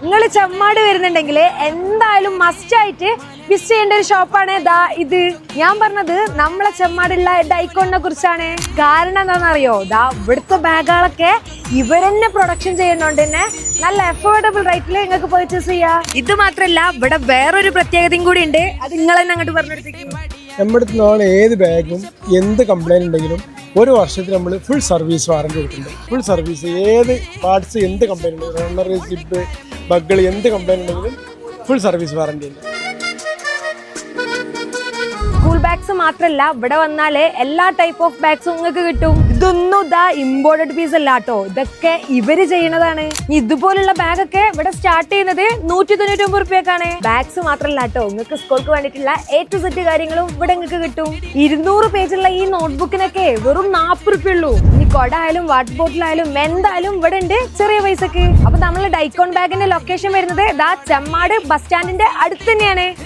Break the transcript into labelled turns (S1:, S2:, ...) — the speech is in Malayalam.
S1: നിങ്ങൾ ചെമ്മാട് വരുന്നുണ്ടെങ്കിൽ എന്തായാലും മസ്റ്റ് ആയിട്ട് വിസിറ്റ് ചെയ്യേണ്ട ഒരു ഷോപ്പാണ് ദാ ഇത്. ഞാൻ പറഞ്ഞത് നമ്മളെ ചെമ്മാടുള്ള ഡൈക്കോണിനെ കുറിച്ചാണ്. കാരണം എന്താണെന്നറിയോ, ദാ ഇവിടുത്തെ ബാഗുകളൊക്കെ ഇവരെന്നെ പ്രൊഡക്ഷൻ ചെയ്യുന്നോണ്ട് തന്നെ നല്ല അഫോർഡബിൾ റേറ്റിൽ നിങ്ങൾക്ക് പർച്ചേസ് ചെയ്യാം. ഇത് മാത്രല്ല ഇവിടെ വേറൊരു പ്രത്യേകതയും കൂടി ഉണ്ട്. അത് നിങ്ങൾ തന്നെ അങ്ങോട്ട് പറഞ്ഞെടുത്തേക്കും.
S2: നമ്മുടെ അടുത്ത് നമ്മൾ ഏത് ബാഗും എന്ത് കംപ്ലൈൻറ്റ് ഉണ്ടെങ്കിലും ഒരു വർഷത്തിൽ നമ്മൾ ഫുൾ സർവീസ് വാറണ്ടി കൊടുക്കുന്നുണ്ട്. ഫുൾ സർവീസ് ഏത് പാർട്സ് എന്ത് കംപ്ലൈൻറ്റ് ഉണ്ട്, റണ്ണർ സിപ്പ് ബഗ്ഗുകൾ എന്ത് കംപ്ലൈൻറ്റ് ഉണ്ടെങ്കിലും ഫുൾ സർവീസ് വാറണ്ടി ഉണ്ട്.
S1: സ്കൂൾ ബാഗ്സ് മാത്രല്ല ഇവിടെ വന്നാല് എല്ലാ ടൈപ്പ് ഓഫ് ബാഗ്സും നിങ്ങൾക്ക് കിട്ടും. ഇതൊന്നും ഇതാ ഇമ്പോർട്ടഡ് പീസ് അല്ല കേട്ടോ, ഇതൊക്കെ ഇവര് ചെയ്യണതാണ്. ഇതുപോലുള്ള ബാഗ് ഒക്കെ ഇവിടെ സ്റ്റാർട്ട് ചെയ്യുന്നത് 199 രൂപയ്ക്കാണ്. ബാഗ്സ് മാത്രല്ല കേട്ടോ, നിങ്ങൾക്ക് സ്കൂൾക്ക് വേണ്ടിയിട്ടുള്ള A to Z കാര്യങ്ങളും ഇവിടെ നിങ്ങൾക്ക് കിട്ടും. 200 പേജുള്ള ഈ നോട്ട്ബുക്കിനൊക്കെ വെറും 40 രൂപ ഉള്ളൂ. ഇനി കൊട ആയാലും വാട്ടർ ബോട്ടിലായാലും എന്തായാലും ഇവിടെ ഉണ്ട് ചെറിയ പൈസക്ക്. അപ്പൊ നമ്മള് ഡൈക്കോൺ ബാഗിന്റെ ലൊക്കേഷൻ വരുന്നത് ദാ ചെമ്മാട് ബസ് സ്റ്റാൻഡിന്റെ അടുത്ത് തന്നെയാണ്.